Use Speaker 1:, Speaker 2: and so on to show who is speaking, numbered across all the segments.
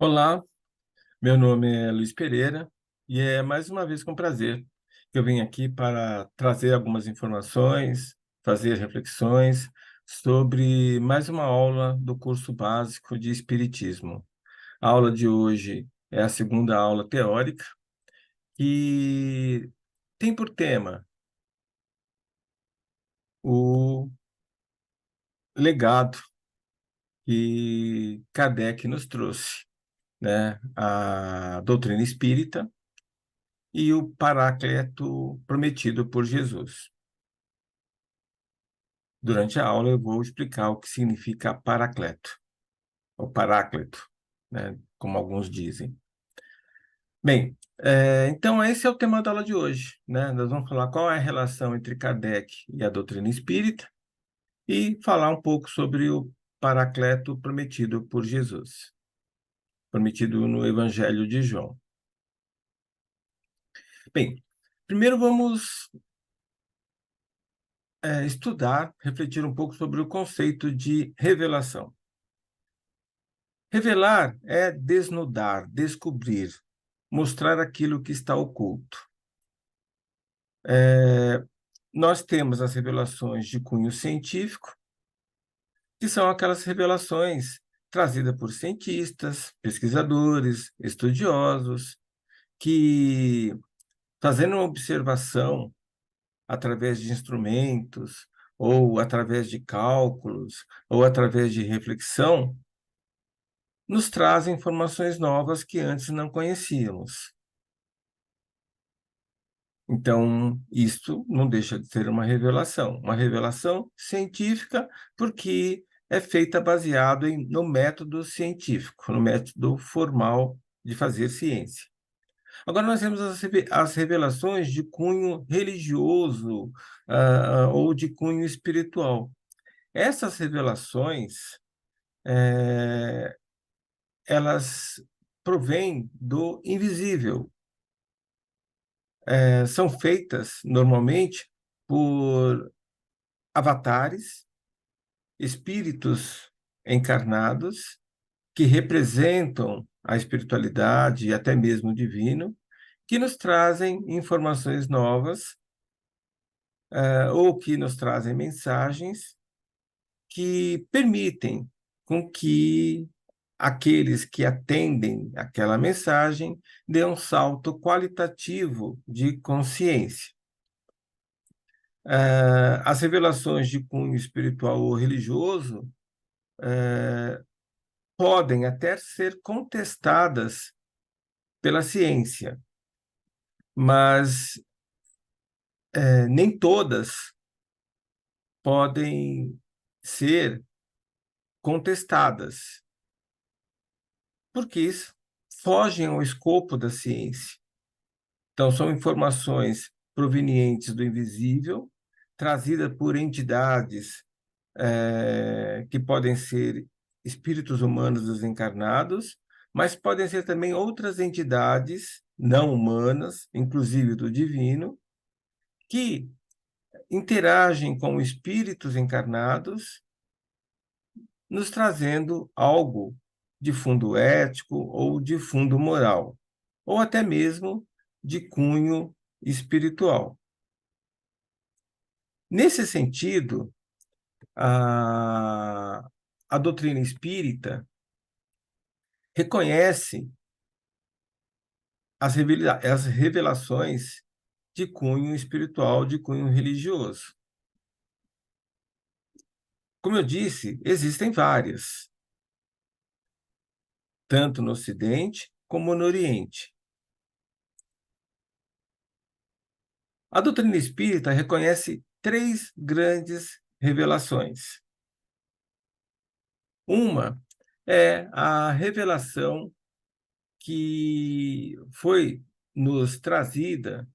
Speaker 1: Olá, meu nome é Luiz Pereira e é mais uma vez com prazer que eu venho aqui para trazer algumas informações, fazer reflexões sobre mais uma aula do curso básico de Espiritismo. A aula de hoje é a segunda aula teórica e tem por tema o legado que Kardec nos trouxe, né? A doutrina espírita e o Paracleto prometido por Jesus. Durante a aula eu vou explicar o que significa Paracleto, ou Paráclito, né, como alguns dizem. Bem, então esse é o tema da aula de hoje, né? Nós vamos falar qual é a relação entre Kardec e a doutrina espírita e falar um pouco sobre o Paracleto prometido por Jesus, prometido no Evangelho de João. Bem, primeiro vamos estudar, refletir um pouco sobre o conceito de revelação. Revelar é desnudar, descobrir, mostrar aquilo que está oculto. Nós temos as revelações de cunho científico, que são aquelas revelações trazidas por cientistas, pesquisadores, estudiosos, que, fazendo uma observação através de instrumentos, ou através de cálculos, ou através de reflexão, nos trazem informações novas que antes não conhecíamos. Então, isto não deixa de ser uma revelação científica, porque é feita baseado no método científico, no método formal de fazer ciência. Agora, nós temos as revelações de cunho religioso, ou de cunho espiritual. Essas revelações, elas provêm do invisível, são feitas normalmente por avatares, espíritos encarnados, que representam a espiritualidade e até mesmo o divino, que nos trazem informações novas, ou que nos trazem mensagens que permitem com que aqueles que atendem aquela mensagem dê um salto qualitativo de consciência. As revelações de cunho espiritual ou religioso podem até ser contestadas pela ciência, mas nem todas podem ser contestadas, porque isso fogem ao escopo da ciência. Então, são informações provenientes do invisível, trazidas por entidades que podem ser espíritos humanos desencarnados, mas podem ser também outras entidades não humanas, inclusive do divino, que interagem com espíritos encarnados, nos trazendo algo de fundo ético ou de fundo moral, ou até mesmo de cunho espiritual. Nesse sentido, a doutrina espírita reconhece as revelações de cunho espiritual, de cunho religioso. Como eu disse, existem várias, tanto no Ocidente como no Oriente. A doutrina espírita reconhece três grandes revelações. Uma é a revelação que foi nos trazida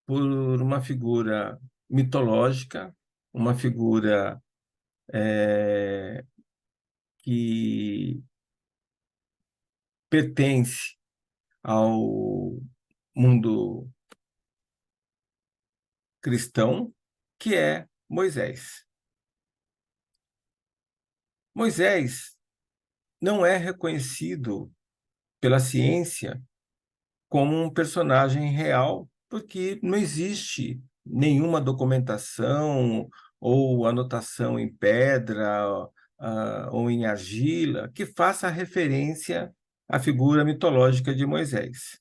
Speaker 1: por uma figura mitológica, uma figura que pertence ao mundo cristão, que é Moisés. Moisés não é reconhecido pela ciência como um personagem real, porque não existe nenhuma documentação ou anotação em pedra, ou em argila que faça referência à figura mitológica de Moisés.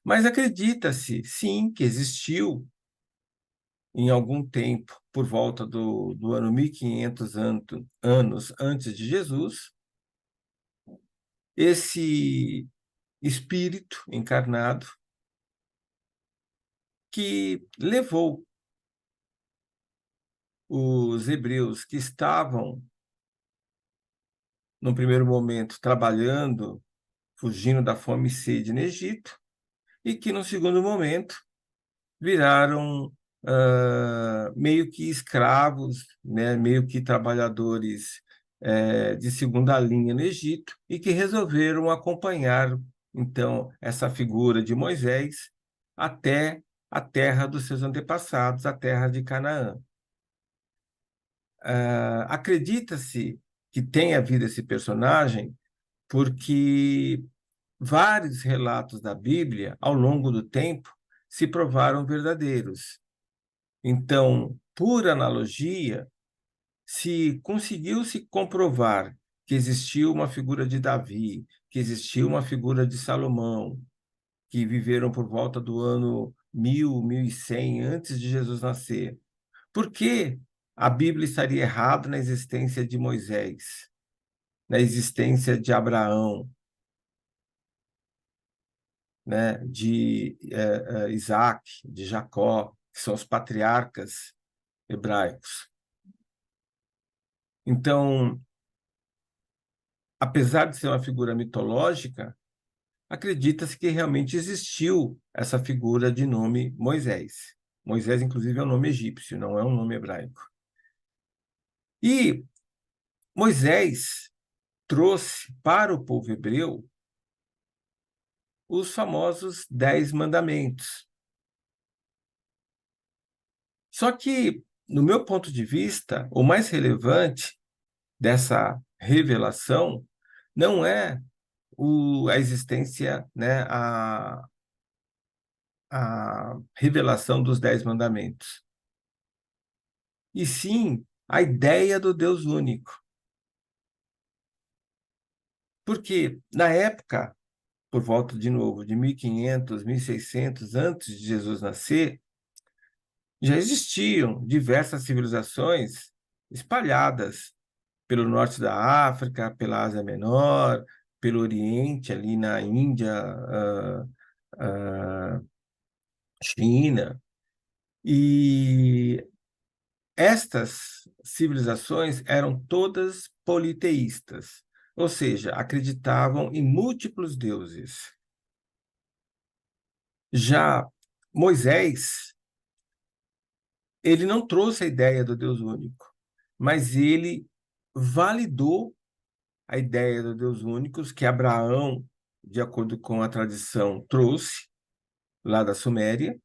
Speaker 1: Mas acredita-se, sim, que existiu em algum tempo, por volta do ano 1500 anos antes de Jesus, esse espírito encarnado que levou os hebreus que estavam, no primeiro momento, trabalhando, fugindo da fome e sede no Egito, e que, no segundo momento, viraram meio que escravos, né, meio que trabalhadores de segunda linha no Egito, e que resolveram acompanhar, então, essa figura de Moisés até a terra dos seus antepassados, a terra de Canaã. Acredita-se que tenha havido esse personagem porque vários relatos da Bíblia, ao longo do tempo, se provaram verdadeiros. Então, por analogia, se conseguiu-se comprovar que existiu uma figura de Davi, que existiu uma figura de Salomão, que viveram por volta do ano 1000, 1100 antes de Jesus nascer, por que a Bíblia estaria errada na existência de Moisés, na existência de Abraão, né, de Isaac, de Jacó, que são os patriarcas hebraicos? Então, apesar de ser uma figura mitológica, acredita-se que realmente existiu essa figura de nome Moisés. Moisés, inclusive, é um nome egípcio, não é um nome hebraico. E Moisés trouxe para o povo hebreu os famosos 10 mandamentos. Só que, no meu ponto de vista, o mais relevante dessa revelação não é a existência, né, a revelação dos 10 mandamentos, e sim a ideia do Deus único. Porque, na época, por volta, de novo, de 1500, 1600, antes de Jesus nascer, já existiam diversas civilizações espalhadas pelo norte da África, pela Ásia Menor, pelo Oriente, ali na Índia, ah, China. E estas civilizações eram todas politeístas, ou seja, acreditavam em múltiplos deuses. Já Moisés, ele não trouxe a ideia do Deus único, mas ele validou a ideia do Deus único que Abraão, de acordo com a tradição, trouxe lá da Suméria.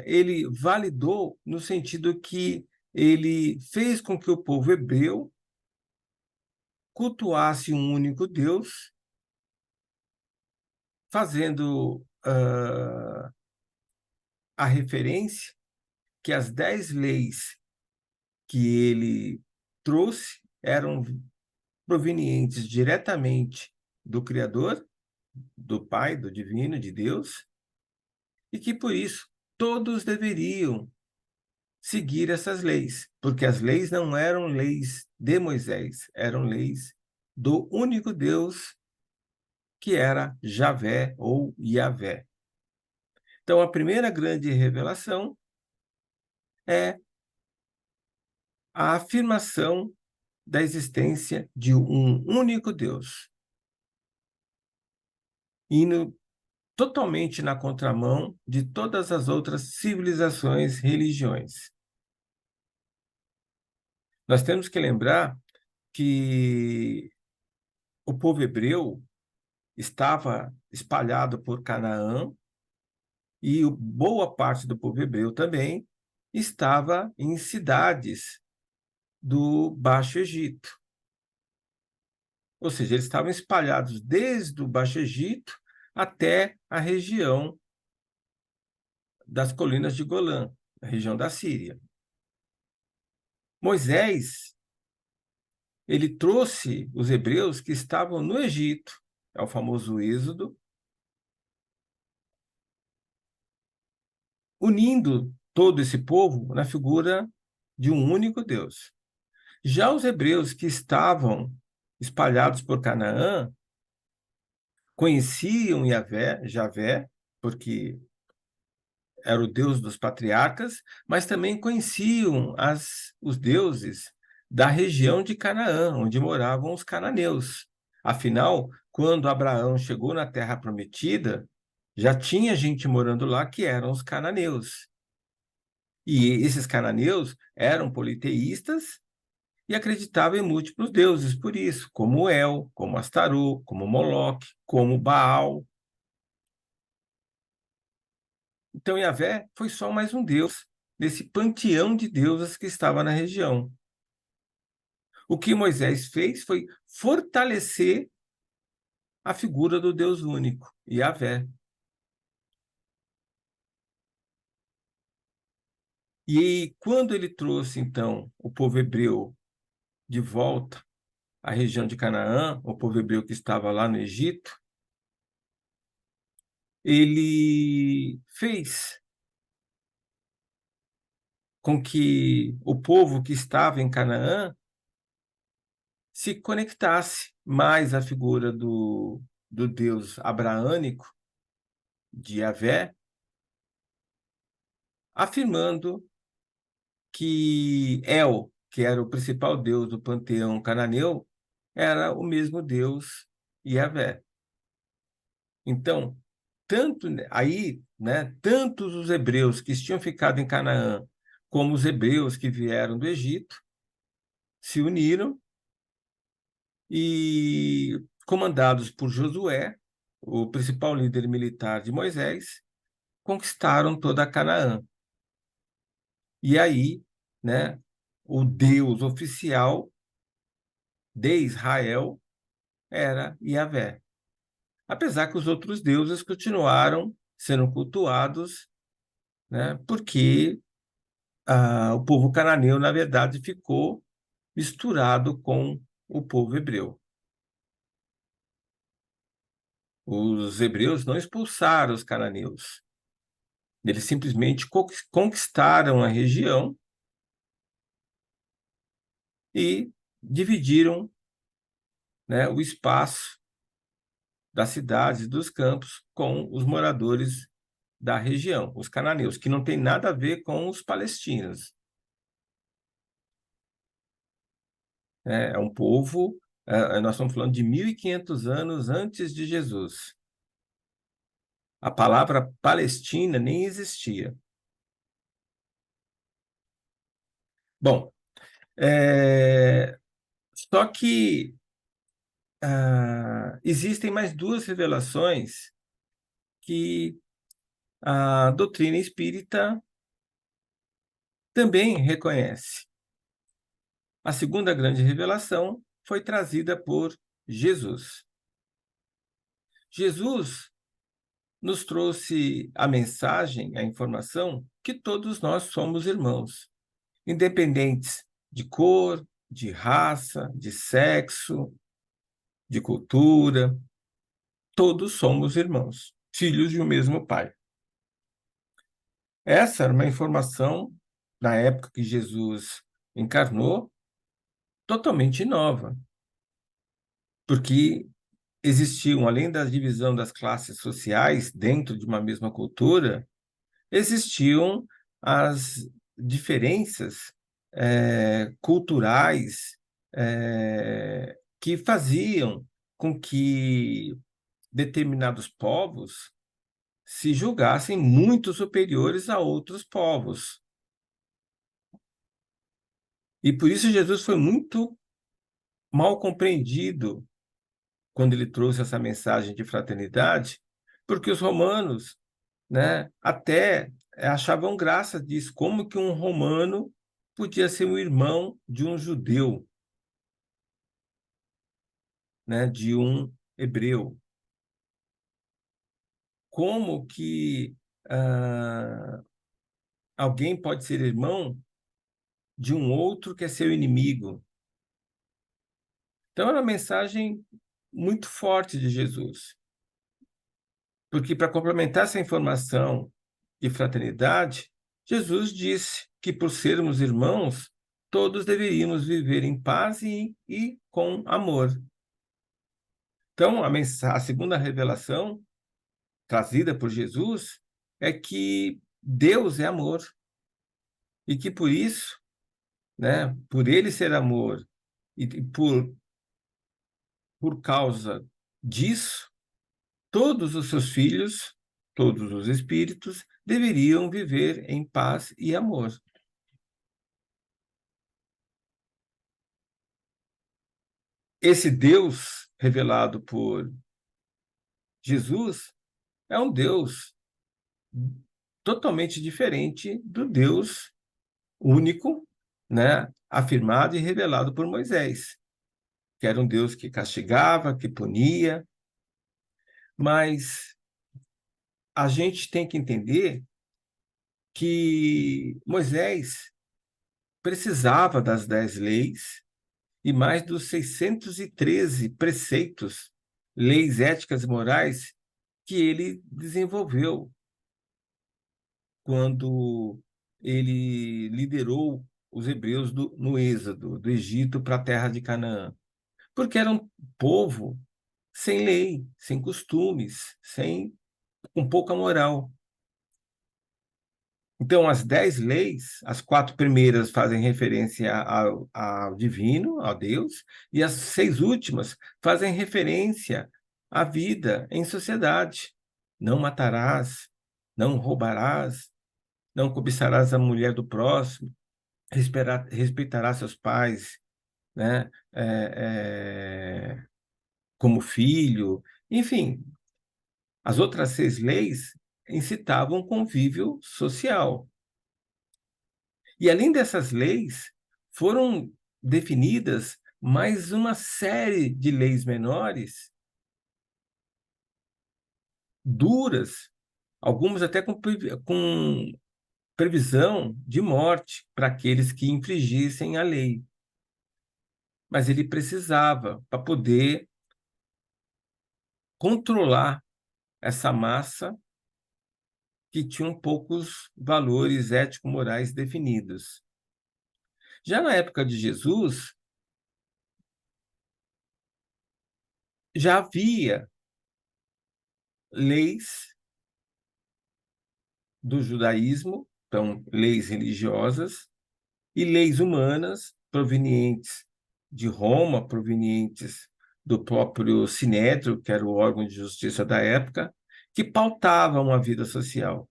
Speaker 1: Ele validou no sentido que ele fez com que o povo hebreu cultuasse um único Deus, fazendo a referência que as 10 leis que ele trouxe eram provenientes diretamente do Criador, do Pai, do Divino, de Deus, e que, por isso, todos deveriam seguir essas leis, porque as leis não eram leis de Moisés, eram leis do único Deus, que era Javé ou Yavé. Então, a primeira grande revelação é a afirmação da existência de um único Deus, indo totalmente na contramão de todas as outras civilizações, religiões. Nós temos que lembrar que o povo hebreu estava espalhado por Canaã, e boa parte do povo hebreu também estava em cidades do Baixo Egito. Ou seja, eles estavam espalhados desde o Baixo Egito até a região das colinas de Golã, a região da Síria. Moisés, ele trouxe os hebreus que estavam no Egito, é o famoso Êxodo, unindo todo esse povo na figura de um único Deus. Já os hebreus que estavam espalhados por Canaã conheciam Javé, porque era o Deus dos patriarcas, mas também conheciam os deuses da região de Canaã, onde moravam os cananeus. Afinal, quando Abraão chegou na Terra Prometida, já tinha gente morando lá que eram os cananeus. E esses cananeus eram politeístas e acreditavam em múltiplos deuses, por isso, como El, como Astarô, como Moloque, como Baal. Então, Yahvé foi só mais um deus desse panteão de deuses que estava na região. O que Moisés fez foi fortalecer a figura do Deus único, Yahvé. E quando ele trouxe, então, o povo hebreu de volta à região de Canaã, o povo hebreu que estava lá no Egito, ele fez com que o povo que estava em Canaã se conectasse mais à figura do Deus abraânico, de Yahvé, afirmando que El, que era o principal deus do panteão cananeu, era o mesmo Deus Yahvé. Então, tantos os hebreus que tinham ficado em Canaã, como os hebreus que vieram do Egito, se uniram e, comandados por Josué, o principal líder militar de Moisés, conquistaram toda a Canaã. E aí, né, o Deus oficial de Israel era Yahvé. Apesar que os outros deuses continuaram sendo cultuados, né, porque o povo cananeu, na verdade, ficou misturado com o povo hebreu. Os hebreus não expulsaram os cananeus. Eles simplesmente conquistaram a região e dividiram, né, o espaço das cidades e dos campos com os moradores da região, os cananeus, que não tem nada a ver com os palestinos. É um povo, nós estamos falando de 1.500 anos antes de Jesus. A palavra Palestina nem existia. Bom, só que existem mais duas revelações que a doutrina espírita também reconhece. A segunda grande revelação foi trazida por Jesus. Jesus nos trouxe a mensagem, a informação, que todos nós somos irmãos, independentes de cor, de raça, de sexo, de cultura, todos somos irmãos, filhos de um mesmo pai. Essa era uma informação, na época que Jesus encarnou, totalmente nova, porque existiam, além da divisão das classes sociais dentro de uma mesma cultura, existiam as diferenças culturais que faziam com que determinados povos se julgassem muito superiores a outros povos. E por isso Jesus foi muito mal compreendido quando ele trouxe essa mensagem de fraternidade, porque os romanos, né, até achavam graça disso, como que um romano podia ser um irmão de um judeu. né, de um hebreu. Como que alguém pode ser irmão de um outro que é seu inimigo? Então, era uma mensagem muito forte de Jesus. Porque, para complementar essa informação de fraternidade, Jesus disse que, por sermos irmãos, todos deveríamos viver em paz e com amor. Então, a segunda revelação trazida por Jesus é que Deus é amor e que, por isso, né, por ele ser amor e por causa disso, todos os seus filhos, todos os espíritos, deveriam viver em paz e amor. Esse Deus revelado por Jesus é um Deus totalmente diferente do Deus único, né, afirmado e revelado por Moisés, que era um Deus que castigava, que punia, mas a gente tem que entender que Moisés precisava das 10 leis e mais dos 613 preceitos, leis éticas e morais que ele desenvolveu quando ele liderou os hebreus no êxodo do Egito para a terra de Canaã. Porque era um povo sem lei, sem costumes, com pouca moral. Então, as 10 leis, as 4 primeiras fazem referência ao divino, a Deus, e as 6 últimas fazem referência à vida em sociedade. Não matarás, não roubarás, não cobiçarás a mulher do próximo, respeitarás seus pais, né, como filho. Enfim, as outras 6 leis incitavam o convívio social. E, além dessas leis, foram definidas mais uma série de leis menores, duras, algumas até com previsão de morte para aqueles que infringissem a lei. Mas ele precisava para poder controlar essa massa que tinha poucos valores ético-morais definidos. Já na época de Jesus, já havia leis do judaísmo, então leis religiosas, e leis humanas provenientes de Roma, provenientes do próprio Sinédrio, que era o órgão de justiça da época, que pautavam a vida social.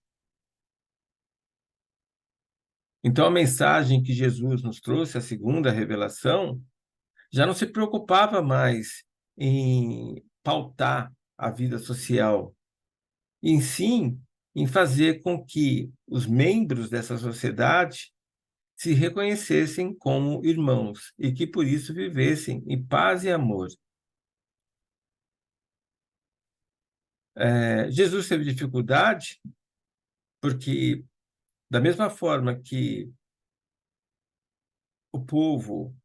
Speaker 1: Então, a mensagem que Jesus nos trouxe, a segunda revelação, já não se preocupava mais em pautar a vida social, e sim em fazer com que os membros dessa sociedade se reconhecessem como irmãos e que por isso vivessem em paz e amor. Jesus teve dificuldade porque, da mesma forma que o povo,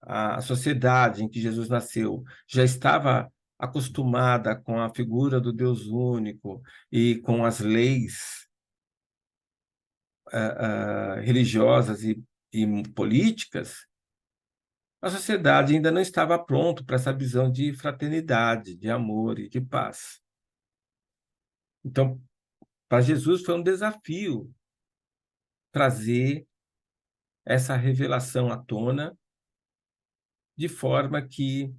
Speaker 1: a sociedade em que Jesus nasceu, já estava acostumada com a figura do Deus único e com as leis religiosas e políticas, a sociedade ainda não estava pronta para essa visão de fraternidade, de amor e de paz. Então, para Jesus foi um desafio trazer essa revelação à tona, de forma que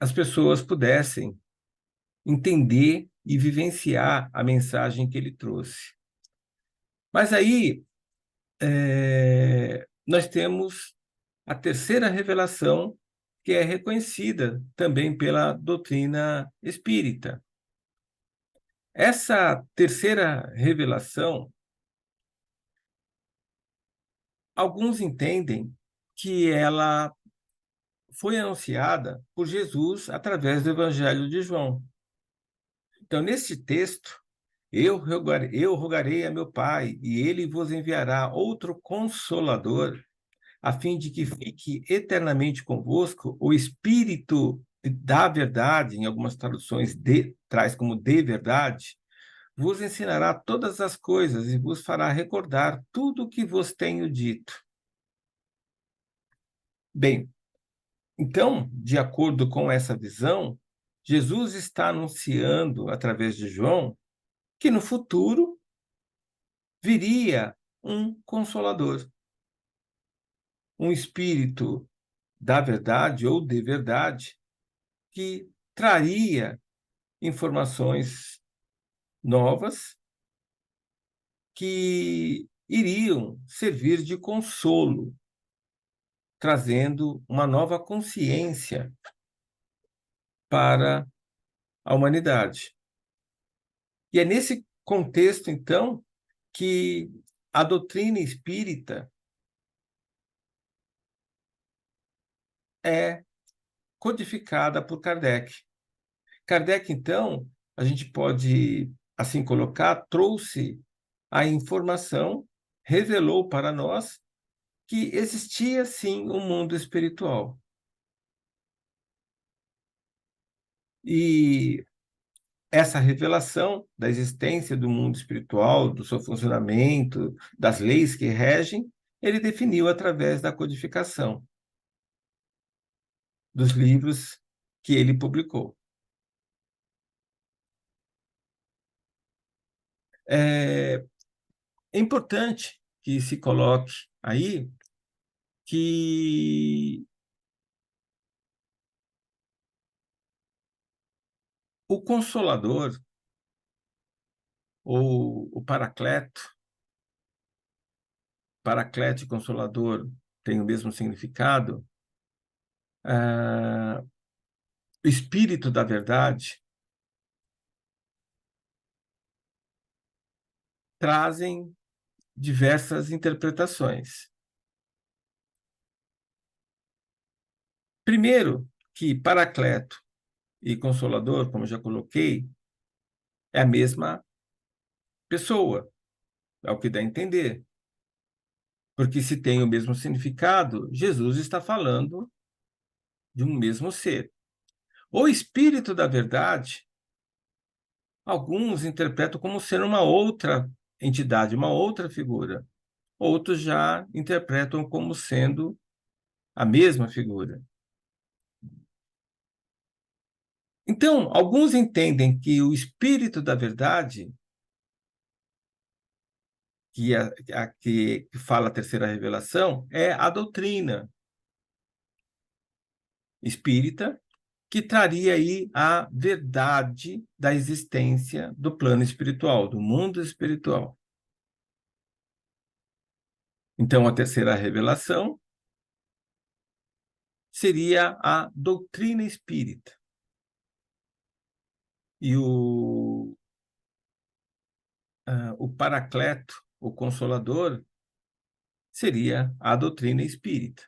Speaker 1: as pessoas pudessem entender e vivenciar a mensagem que ele trouxe. Mas aí nós temos a terceira revelação, que é reconhecida também pela doutrina espírita. Essa terceira revelação, alguns entendem que ela foi anunciada por Jesus através do Evangelho de João. Então, nesse texto, eu rogarei a meu Pai, e ele vos enviará outro Consolador, a fim de que fique eternamente convosco o Espírito da verdade, em algumas traduções traz como de verdade, vos ensinará todas as coisas e vos fará recordar tudo o que vos tenho dito. Bem, então, de acordo com essa visão, Jesus está anunciando, através de João, que no futuro viria um Consolador, um Espírito da verdade ou de verdade, que traria informações novas que iriam servir de consolo, trazendo uma nova consciência para a humanidade. E é nesse contexto, então, que a doutrina espírita é codificada por Kardec. Kardec, então, a gente pode assim colocar, trouxe a informação, revelou para nós que existia sim um mundo espiritual. E essa revelação da existência do mundo espiritual, do seu funcionamento, das leis que regem, ele definiu através da codificação dos livros que ele publicou. É importante que se coloque aí que o Consolador, ou o Paracleto e Consolador têm o mesmo significado, o Espírito da Verdade, trazem diversas interpretações. Primeiro, que Paracleto e Consolador, como já coloquei, é a mesma pessoa, é o que dá a entender. Porque se tem o mesmo significado, Jesus está falando de um mesmo ser. O Espírito da Verdade, alguns interpretam como sendo uma outra entidade, uma outra figura. Outros já interpretam como sendo a mesma figura. Então, alguns entendem que o Espírito da Verdade, que fala a terceira revelação, é a doutrina espírita, que traria aí a verdade da existência do plano espiritual, do mundo espiritual. Então, a terceira revelação seria a doutrina espírita. E o Paracleto, o Consolador, seria a doutrina espírita.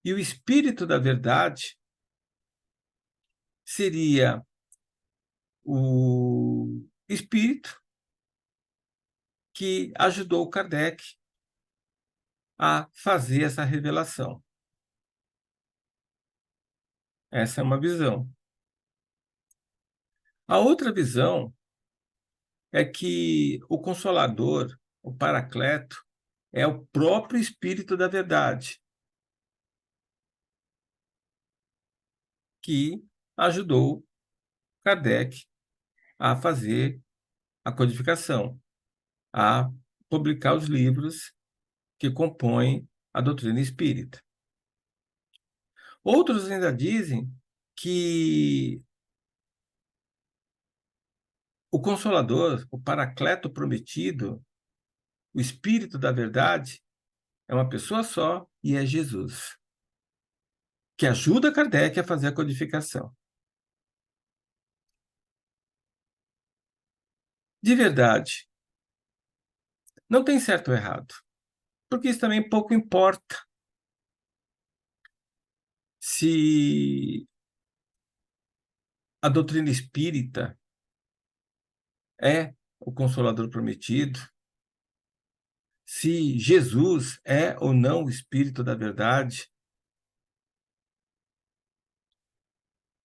Speaker 1: E o Espírito da Verdade seria o Espírito que ajudou Kardec a fazer essa revelação. Essa é uma visão. A outra visão é que o Consolador, o Paracleto, é o próprio Espírito da Verdade, que ajudou Kardec a fazer a codificação, a publicar os livros que compõem a doutrina espírita. Outros ainda dizem que o Consolador, o Paracleto prometido, o Espírito da Verdade, é uma pessoa só e é Jesus, que ajuda Kardec a fazer a codificação. De verdade, não tem certo ou errado, porque isso também pouco importa se a doutrina espírita é o Consolador prometido, se Jesus é ou não o Espírito da Verdade,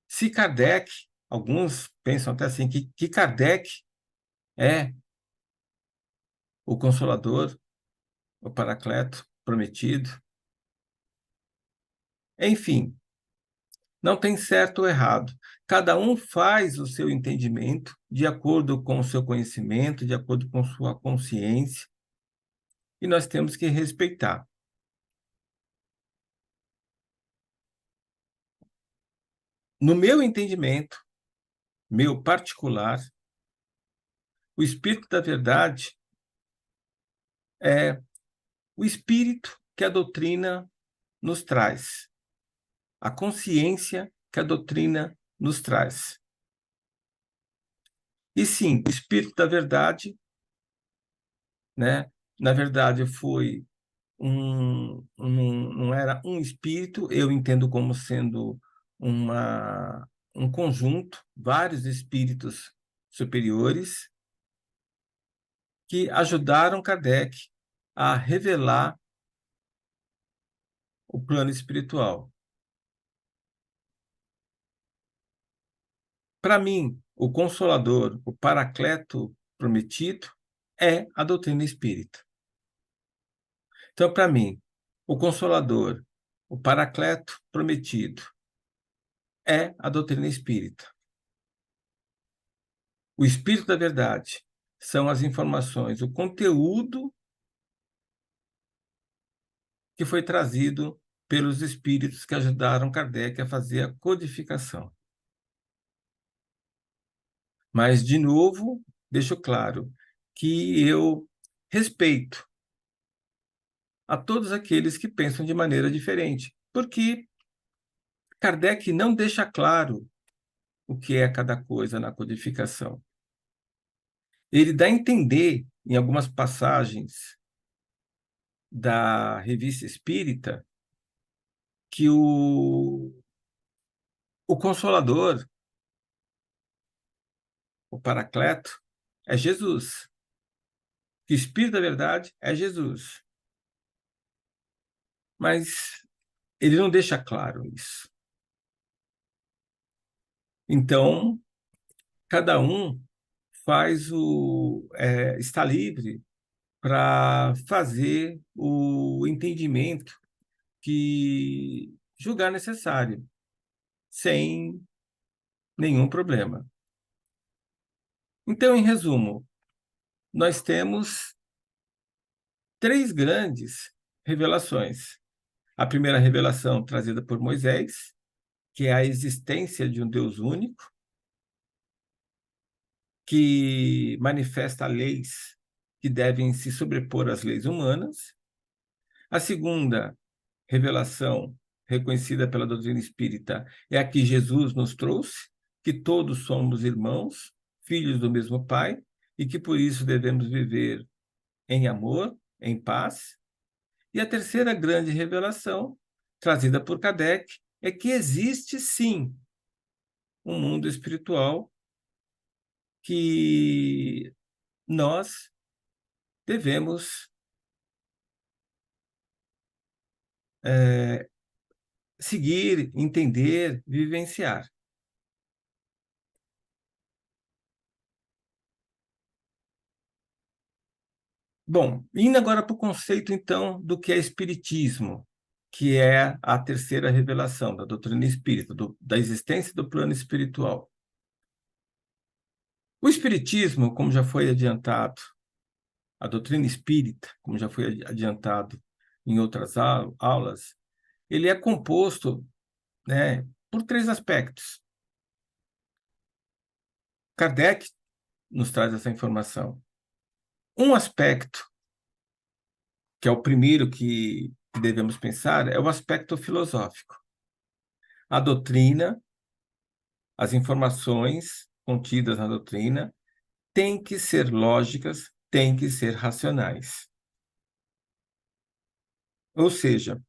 Speaker 1: se Kardec, alguns pensam até assim, que Kardec é o Consolador, o Paracleto prometido. Enfim, não tem certo ou errado. Cada um faz o seu entendimento de acordo com o seu conhecimento, de acordo com sua consciência, e nós temos que respeitar. No meu entendimento, meu particular, o Espírito da Verdade é o espírito que a doutrina nos traz, a consciência que a doutrina nos traz. E sim, o Espírito da Verdade, né? Na verdade, foi não era um espírito, eu entendo como sendo um conjunto, vários espíritos superiores que ajudaram Kardec a revelar o plano espiritual. Para mim, o Consolador, o Paracleto prometido, é a doutrina espírita. Então, para mim, o Consolador, o Paracleto prometido, é a doutrina espírita. O Espírito da Verdade são as informações, o conteúdo que foi trazido pelos espíritos que ajudaram Kardec a fazer a codificação. Mas, de novo, deixo claro que eu respeito a todos aqueles que pensam de maneira diferente, porque Kardec não deixa claro o que é cada coisa na codificação. Ele dá a entender, em algumas passagens da Revista Espírita, que o Consolador, o Paracleto, é Jesus. Que o Espírito da Verdade é Jesus. Mas ele não deixa claro isso. Então, cada um está livre para fazer o entendimento que julgar necessário, sem nenhum problema. Então, em resumo, nós temos três grandes revelações. A primeira revelação trazida por Moisés, que é a existência de um Deus único, que manifesta leis que devem se sobrepor às leis humanas. A segunda revelação, reconhecida pela doutrina espírita, é a que Jesus nos trouxe, que todos somos irmãos, filhos do mesmo Pai, e que por isso devemos viver em amor, em paz. E a terceira grande revelação, trazida por Kardec, é que existe sim um mundo espiritual que nós devemos seguir, entender, vivenciar. Bom, indo agora para o conceito, então, do que é espiritismo, que é a terceira revelação da doutrina espírita, da existência do plano espiritual. O espiritismo, como já foi adiantado, a doutrina espírita, como já foi adiantado em outras aulas, ele é composto, né, por três aspectos. Kardec nos traz essa informação. Um aspecto, que é o primeiro que devemos pensar, é o aspecto filosófico. A doutrina, as informações contidas na doutrina, têm que ser lógicas, têm que ser racionais. Ou seja,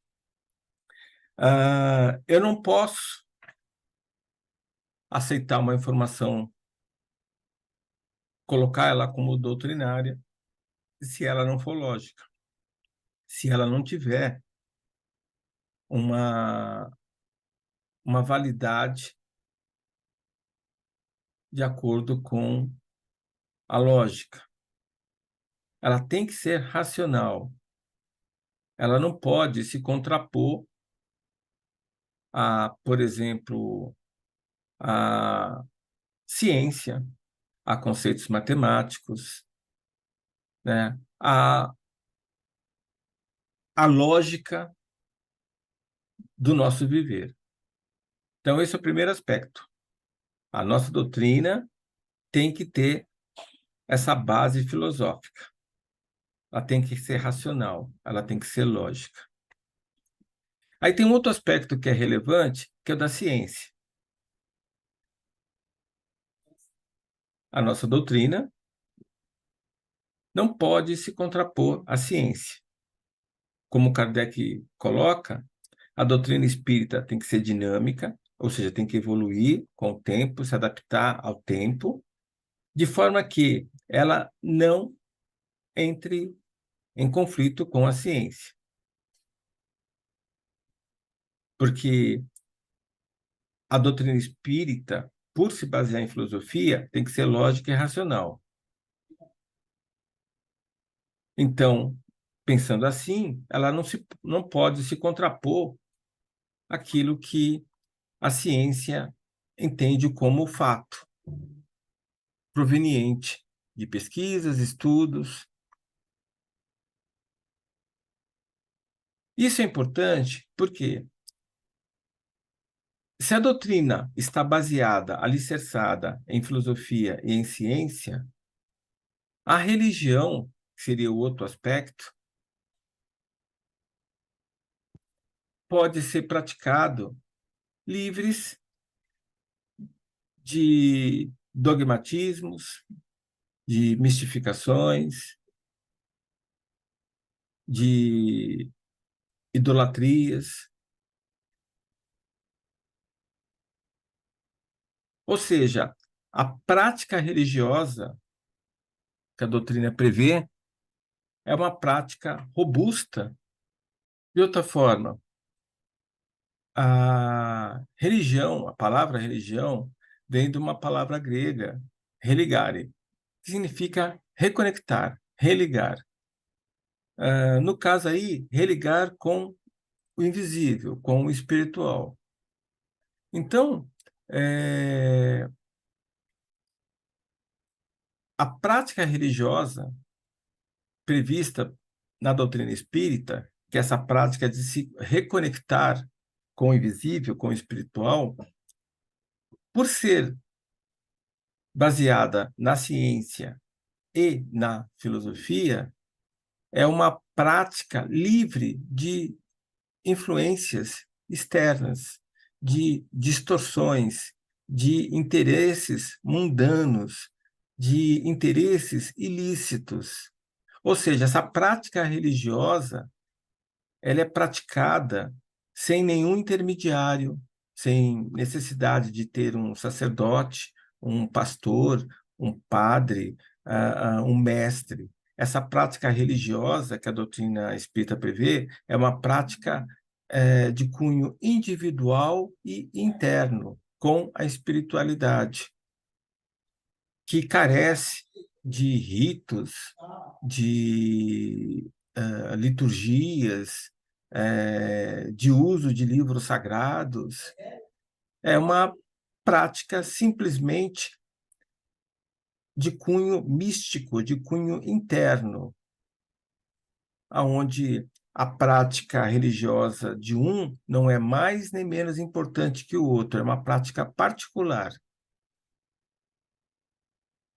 Speaker 1: eu não posso aceitar uma informação, colocar ela como doutrinária, se ela não for lógica, se ela não tiver uma, uma validade de acordo com a lógica. Ela tem que ser racional. Ela não pode se contrapor a, por exemplo, a ciência, a conceitos matemáticos, né? A lógica do nosso viver. Então, esse é o primeiro aspecto. A nossa doutrina tem que ter essa base filosófica. Ela tem que ser racional, ela tem que ser lógica. Aí tem um outro aspecto que é relevante, que é o da ciência. A nossa doutrina não pode se contrapor à ciência. Como Kardec coloca, a doutrina espírita tem que ser dinâmica, ou seja, tem que evoluir com o tempo, se adaptar ao tempo, de forma que ela não entre em conflito com a ciência. Porque a doutrina espírita, por se basear em filosofia, tem que ser lógica e racional. Então, pensando assim, ela não pode se contrapor àquilo que a ciência entende como fato, proveniente de pesquisas, estudos. Isso é importante porque, se a doutrina está baseada, alicerçada em filosofia e em ciência, a religião, que seria o outro aspecto, pode ser praticado livres de dogmatismos, de mistificações, de idolatrias. Ou seja, a prática religiosa que a doutrina prevê é uma prática robusta. De outra forma, a religião, a palavra religião, vem de uma palavra grega, religare, que significa reconectar, religar. No caso aí, religar com o invisível, com o espiritual. Então, a prática religiosa prevista na doutrina espírita, que é essa prática de se reconectar com o invisível, com o espiritual, por ser baseada na ciência e na filosofia, é uma prática livre de influências externas, de distorções, de interesses mundanos, de interesses ilícitos. Ou seja, essa prática religiosa, ela é praticada sem nenhum intermediário, sem necessidade de ter um sacerdote, um pastor, um padre, um mestre. Essa prática religiosa que a doutrina espírita prevê é uma prática de cunho individual e interno, com a espiritualidade, que carece de ritos, de liturgias, de uso de livros sagrados. É uma prática simplesmente de cunho místico, de cunho interno, aonde a prática religiosa de um não é mais nem menos importante que o outro, é uma prática particular,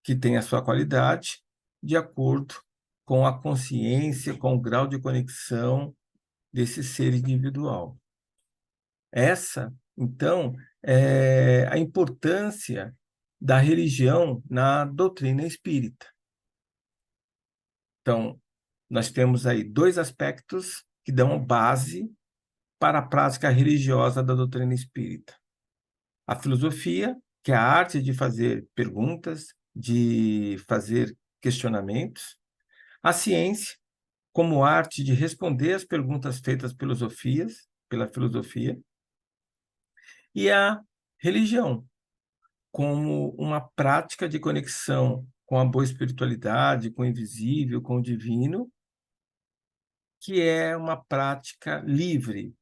Speaker 1: que tem a sua qualidade de acordo com a consciência, com o grau de conexão desse ser individual. Essa, então, é a importância da religião na doutrina espírita. Então, nós temos aí dois aspectos que dão base para a prática religiosa da doutrina espírita. A filosofia, que é a arte de fazer perguntas, de fazer questionamentos. A ciência, como arte de responder às perguntas feitas pela filosofia. E a religião, como uma prática de conexão com a boa espiritualidade, com o invisível, com o divino, que é uma prática livre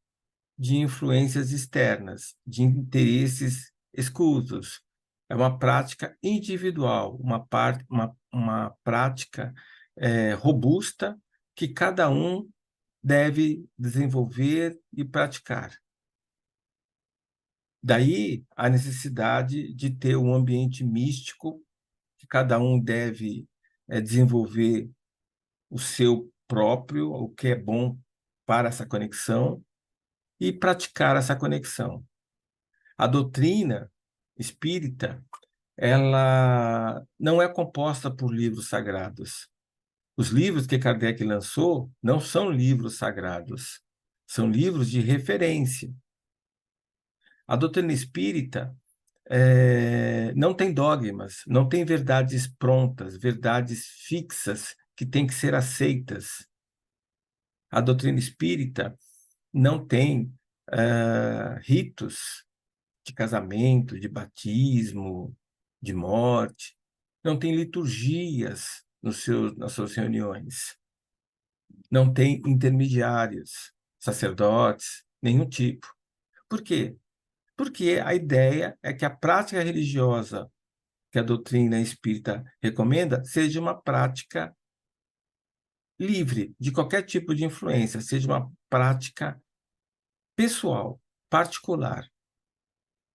Speaker 1: de influências externas, de interesses escusos. É uma prática individual, uma prática robusta que cada um deve desenvolver e praticar. Daí a necessidade de ter um ambiente místico que cada um deve desenvolver o seu próprio, o que é bom para essa conexão e praticar essa conexão. A doutrina espírita, ela não é composta por livros sagrados. Os livros que Kardec lançou não são livros sagrados, são livros de referência. A doutrina espírita não tem dogmas, não tem verdades prontas, verdades fixas que têm que ser aceitas. A doutrina espírita não tem ritos de casamento, de batismo, de morte, não tem liturgias nas suas reuniões, não tem intermediários, sacerdotes, nenhum tipo. Por quê? Porque a ideia é que a prática religiosa que a doutrina espírita recomenda seja uma prática livre de qualquer tipo de influência, seja uma prática pessoal, particular,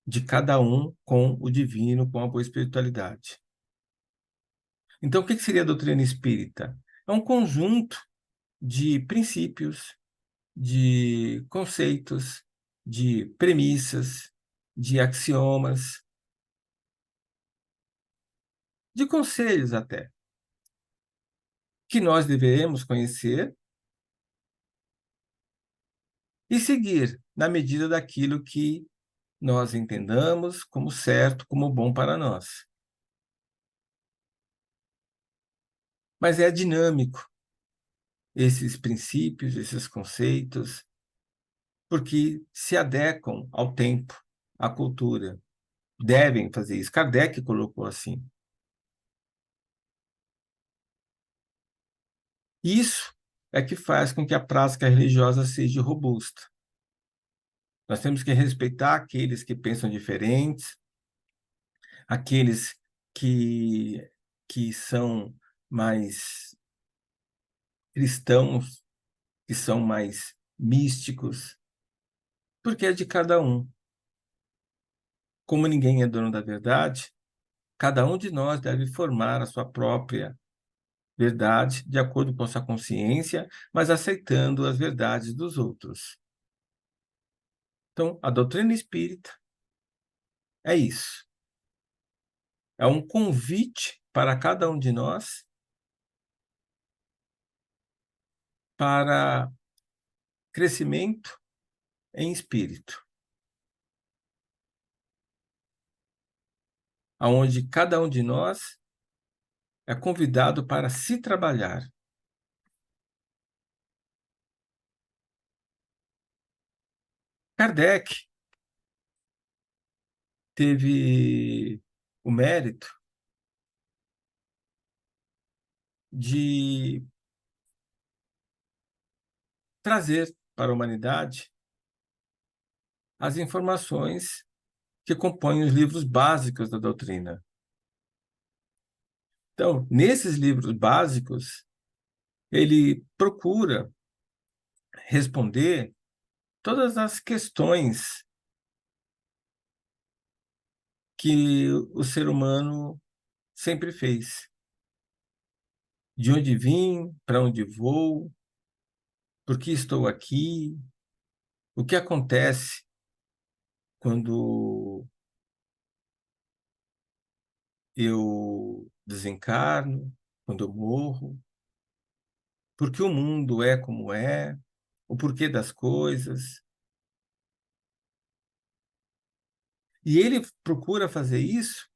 Speaker 1: de cada um com o divino, com a boa espiritualidade. Então, o que seria a doutrina espírita? É um conjunto de princípios, de conceitos, de premissas, de axiomas, de conselhos até, que nós devemos conhecer e seguir na medida daquilo que nós entendamos como certo, como bom para nós. Mas é dinâmico esses princípios, esses conceitos, porque se adequam ao tempo, à cultura. Devem fazer isso. Kardec colocou assim. Isso é que faz com que a prática religiosa seja robusta. Nós temos que respeitar aqueles que pensam diferentes, aqueles que são mais cristãos, que são mais místicos, porque é de cada um. Como ninguém é dono da verdade, cada um de nós deve formar a sua própria verdade de acordo com a sua consciência, mas aceitando as verdades dos outros. Então, a doutrina espírita é isso. É um convite para cada um de nós para crescimento em espírito, aonde cada um de nós é convidado para se trabalhar. Kardec teve o mérito de trazer para a humanidade as informações que compõem os livros básicos da doutrina. Então, nesses livros básicos, ele procura responder todas as questões que o ser humano sempre fez. De onde vim, para onde vou, por que estou aqui, o que acontece quando eu desencarno, quando eu morro, por que o mundo é como é, o porquê das coisas. E ele procura fazer isso,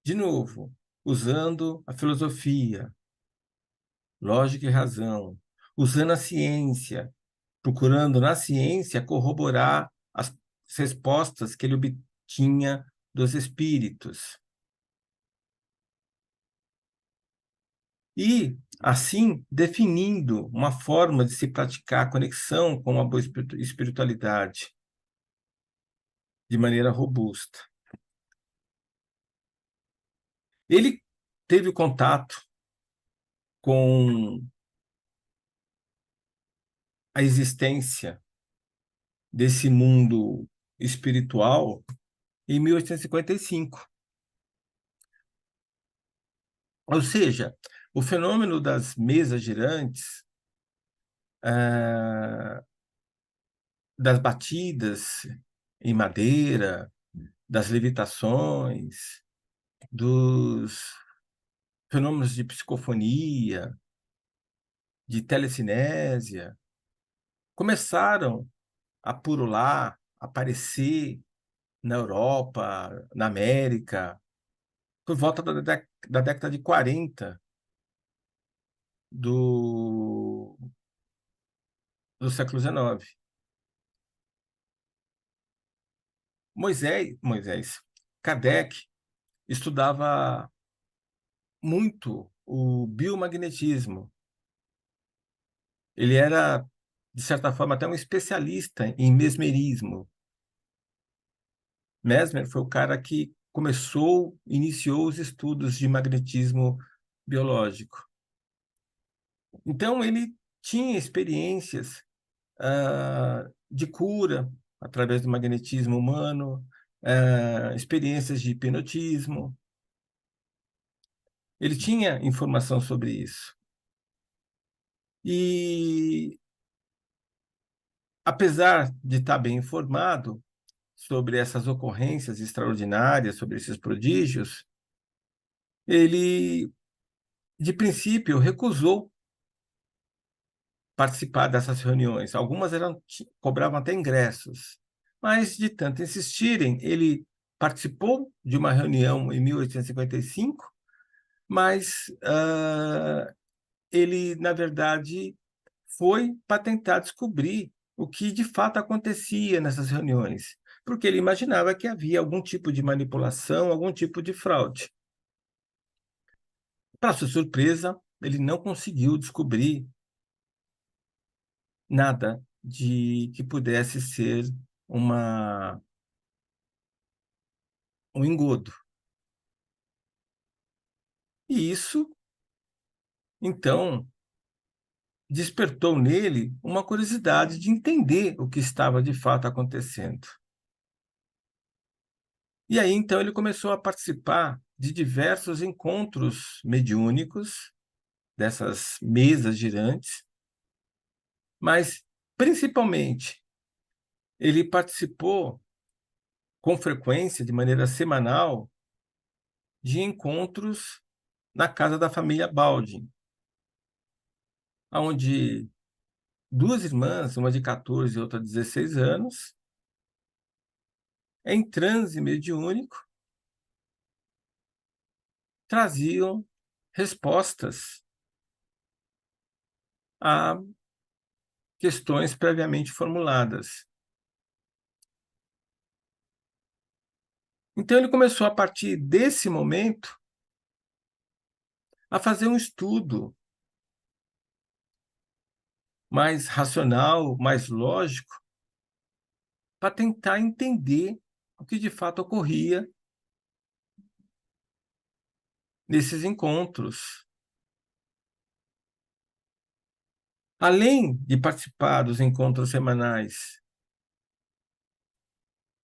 Speaker 1: de novo, usando a filosofia, lógica e razão, usando a ciência, procurando na ciência corroborar as respostas que ele obtinha dos espíritos. E, assim, definindo uma forma de se praticar a conexão com a boa espiritualidade de maneira robusta. Ele teve contato com a existência desse mundo espiritual em 1855. Ou seja, o fenômeno das mesas girantes, ah, das batidas em madeira, das levitações, dos fenômenos de psicofonia, de telecinésia, começaram a purular, a aparecer na Europa, na América, por volta da década de 40 do, do século XIX. Kardec estudava muito o biomagnetismo. Ele era, de certa forma, até um especialista em mesmerismo. Mesmer foi o cara que iniciou os estudos de magnetismo biológico. Então, ele tinha experiências de cura através do magnetismo humano, experiências de hipnotismo. Ele tinha informação sobre isso. E, apesar de estar bem informado sobre essas ocorrências extraordinárias, sobre esses prodígios, ele, de princípio, recusou participar dessas reuniões. Algumas cobravam até ingressos, mas, de tanto insistirem, ele participou de uma reunião em 1855, mas ele, na verdade, foi para tentar descobrir o que de fato acontecia nessas reuniões, porque ele imaginava que havia algum tipo de manipulação, algum tipo de fraude. Para sua surpresa, ele não conseguiu descobrir nada de que pudesse ser um engodo. E isso, então, despertou nele uma curiosidade de entender o que estava de fato acontecendo. E aí, então, ele começou a participar de diversos encontros mediúnicos, dessas mesas girantes, mas, principalmente, ele participou com frequência, de maneira semanal, de encontros na casa da família Baldin, onde duas irmãs, uma de 14 e outra de 16 anos, em transe mediúnico, traziam respostas a questões previamente formuladas. Então, ele começou, a partir desse momento, a fazer um estudo mais racional, mais lógico, para tentar entender o que de fato ocorria nesses encontros. Além de participar dos encontros semanais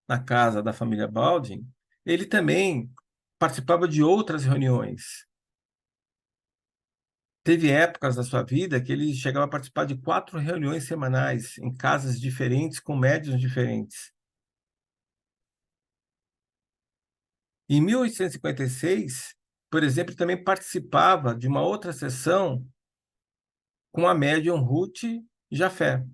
Speaker 1: na casa da família Baldin, ele também participava de outras reuniões. Teve épocas da sua vida que ele chegava a participar de 4 reuniões semanais em casas diferentes, com médiuns diferentes. Em 1856, por exemplo, também participava de uma outra sessão com a médium Ruth Jafé.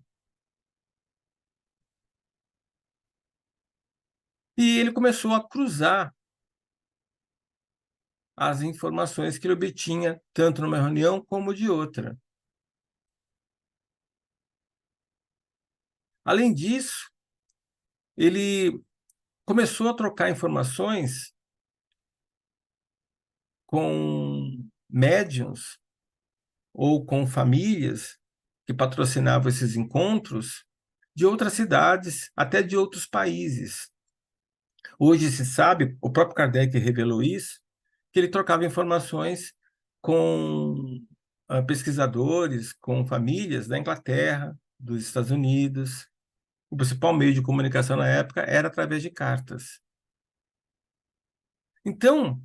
Speaker 1: E ele começou a cruzar as informações que ele obtinha, tanto numa reunião como de outra. Além disso, ele começou a trocar informações com médiuns ou com famílias que patrocinavam esses encontros de outras cidades, até de outros países. Hoje se sabe, o próprio Kardec revelou isso, que ele trocava informações com pesquisadores, com famílias da Inglaterra, dos Estados Unidos. O principal meio de comunicação na época era através de cartas. Então,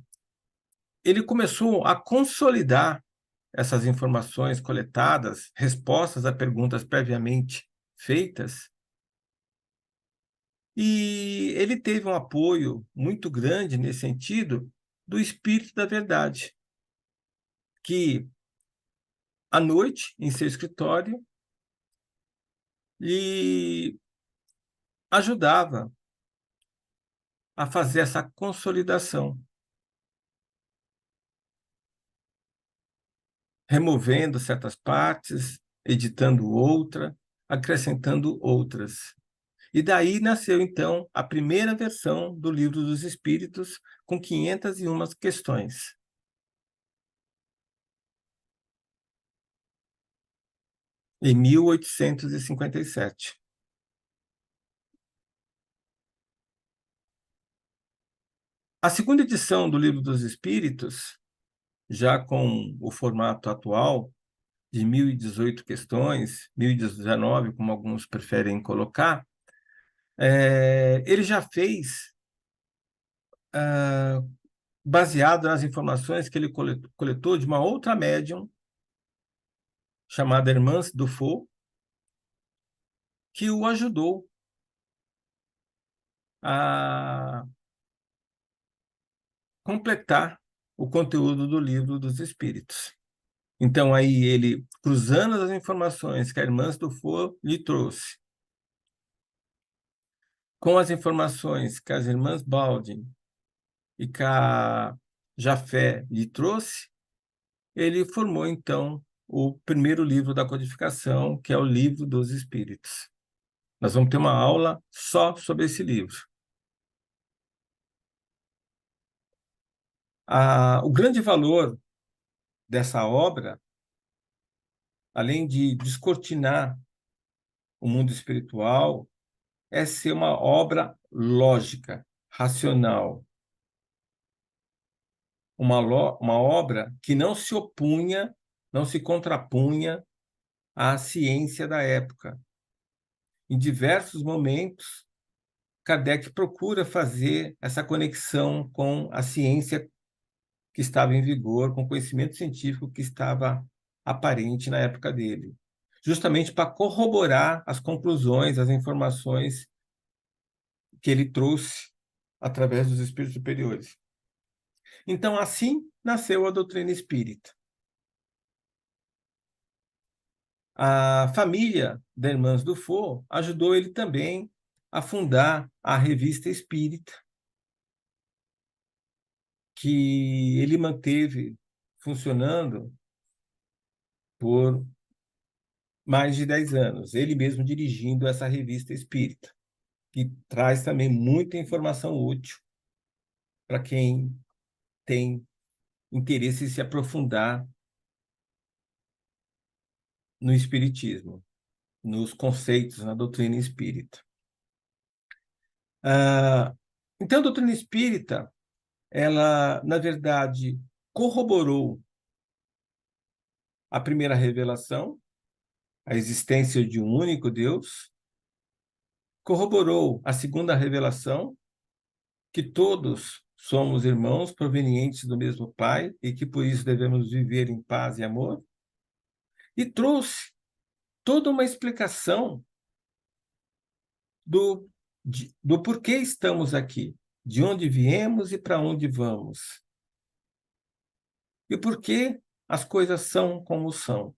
Speaker 1: ele começou a consolidar essas informações coletadas, respostas a perguntas previamente feitas, e ele teve um apoio muito grande nesse sentido do Espírito da Verdade, que à noite, em seu escritório, lhe ajudava a fazer essa consolidação, removendo certas partes, editando outra, acrescentando outras. E daí nasceu, então, a primeira versão do Livro dos Espíritos, com 501 questões. Em 1857. A segunda edição do Livro dos Espíritos, já com o formato atual, de 1018 questões, 1019, como alguns preferem colocar, ele já fez baseado nas informações que ele coletou de uma outra médium, chamada Hermance Dufault, que o ajudou a completar o conteúdo do Livro dos Espíritos. Então, aí ele, cruzando as informações que a Hermance Dufault lhe trouxe, com as informações que as irmãs Baldin e que a Jafé lhe trouxe, ele formou, então, o primeiro livro da codificação, que é o Livro dos Espíritos. Nós vamos ter uma aula só sobre esse livro. O grande valor dessa obra, além de descortinar o mundo espiritual, é ser uma obra lógica, racional. Uma obra que não se opunha, não se contrapunha à ciência da época. Em diversos momentos, Kardec procura fazer essa conexão com a ciência que estava em vigor, com o conhecimento científico que estava aparente na época dele, justamente para corroborar as conclusões, as informações que ele trouxe através dos espíritos superiores. Então, assim nasceu a doutrina espírita. A família da Irmãs Dufault ajudou ele também a fundar a Revista Espírita, que ele manteve funcionando por mais de 10 anos, ele mesmo dirigindo essa Revista Espírita, que traz também muita informação útil para quem tem interesse em se aprofundar no espiritismo, nos conceitos, na doutrina espírita. Então, a doutrina espírita, ela, na verdade, corroborou a primeira revelação, a existência de um único Deus, corroborou a segunda revelação, que todos somos irmãos provenientes do mesmo Pai e que por isso devemos viver em paz e amor, e trouxe toda uma explicação do porquê estamos aqui, de onde viemos e para onde vamos, e por que as coisas são como são.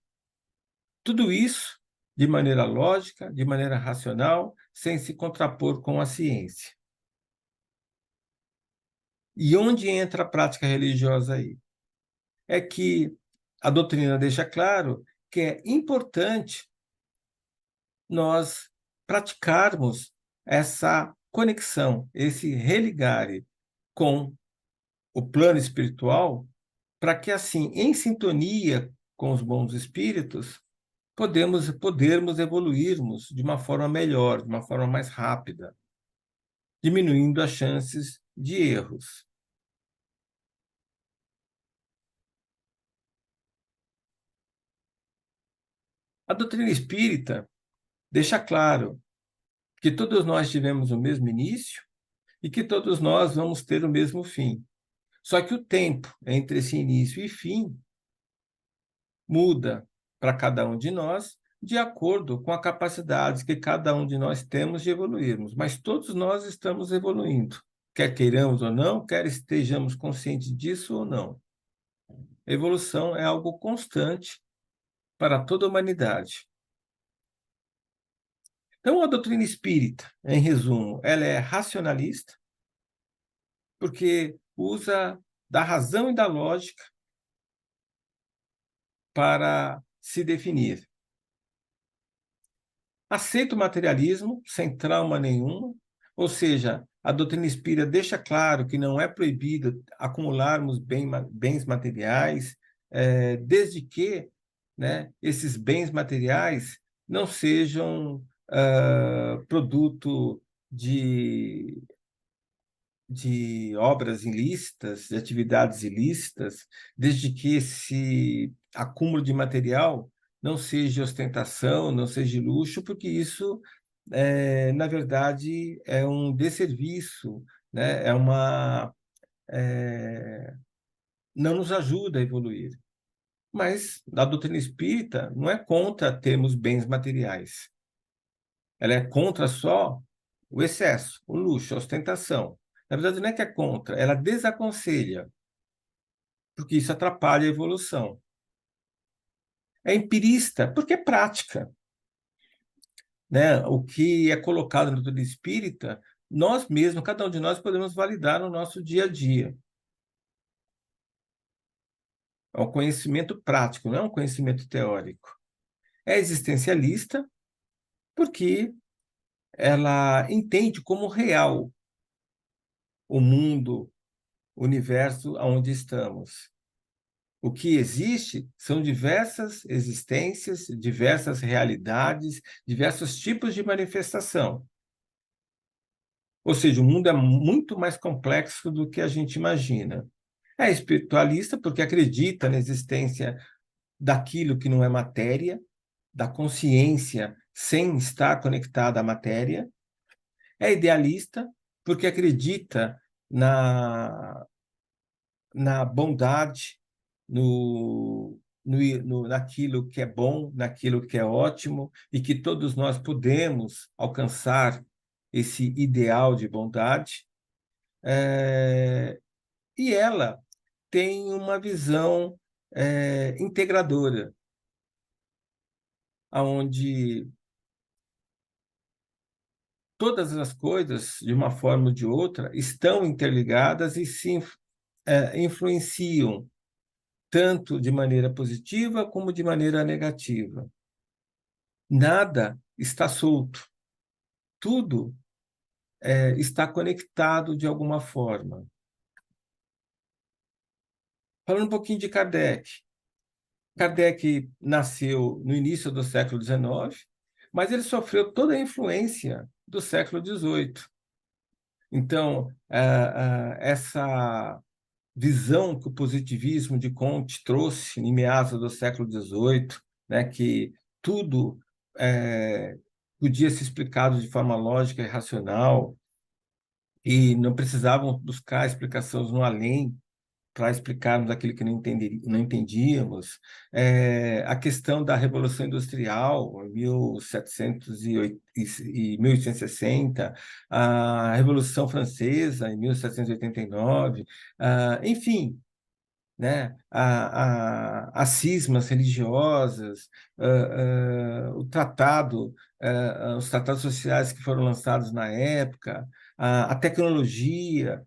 Speaker 1: Tudo isso de maneira lógica, de maneira racional, sem se contrapor com a ciência. E onde entra a prática religiosa aí? É que a doutrina deixa claro que é importante nós praticarmos essa conexão, esse religare com o plano espiritual, para que assim, em sintonia com os bons espíritos, podermos evoluirmos de uma forma melhor, de uma forma mais rápida, diminuindo as chances de erros. A doutrina espírita deixa claro que todos nós tivemos o mesmo início e que todos nós vamos ter o mesmo fim. Só que o tempo entre esse início e fim muda para cada um de nós de acordo com a capacidade que cada um de nós temos de evoluirmos. Mas todos nós estamos evoluindo, quer queiramos ou não, quer estejamos conscientes disso ou não. Evolução é algo constante para toda a humanidade. Então, a doutrina espírita, em resumo, ela é racionalista, porque usa da razão e da lógica para se definir. Aceita o materialismo sem trauma nenhum, ou seja, a doutrina espírita deixa claro que não é proibido acumularmos bens materiais, desde que, né, esses bens materiais não sejam produto de obras ilícitas, de atividades ilícitas, desde que esse acúmulo de material não seja ostentação, não seja luxo, porque isso, na verdade, é um desserviço, né? Não nos ajuda a evoluir. Mas a doutrina espírita não é contra termos bens materiais. Ela é contra só o excesso, o luxo, a ostentação. Na verdade, não é que é contra, ela desaconselha, porque isso atrapalha a evolução. É empirista, porque é prática, né? O que é colocado no doutrina espírita, nós mesmos, cada um de nós, podemos validar no nosso dia a dia. É um conhecimento prático, não é um conhecimento teórico. É existencialista, porque ela entende como real o mundo, o universo onde estamos. O que existe são diversas existências, diversas realidades, diversos tipos de manifestação. Ou seja, o mundo é muito mais complexo do que a gente imagina. É espiritualista porque acredita na existência daquilo que não é matéria, da consciência sem estar conectada à matéria. É idealista porque acredita na bondade, naquilo que é bom, naquilo que é ótimo, e que todos nós podemos alcançar esse ideal de bondade. E ela tem uma visão integradora, onde todas as coisas, de uma forma ou de outra, estão interligadas e se influenciam tanto de maneira positiva como de maneira negativa. Nada está solto. Tudo está conectado de alguma forma. Falando um pouquinho de Kardec. Kardec nasceu no início do século XIX, mas ele sofreu toda a influência do século XVIII. Então, essa visão que o positivismo de Comte trouxe em meados do século XVIII, né, que tudo podia ser explicado de forma lógica e racional, e não precisavam buscar explicações no além para explicarmos aquilo que não entendíamos. A questão da Revolução Industrial, em 1860, a Revolução Francesa, em 1789, enfim, né? As cismas religiosas, os tratados sociais que foram lançados na época, a tecnologia,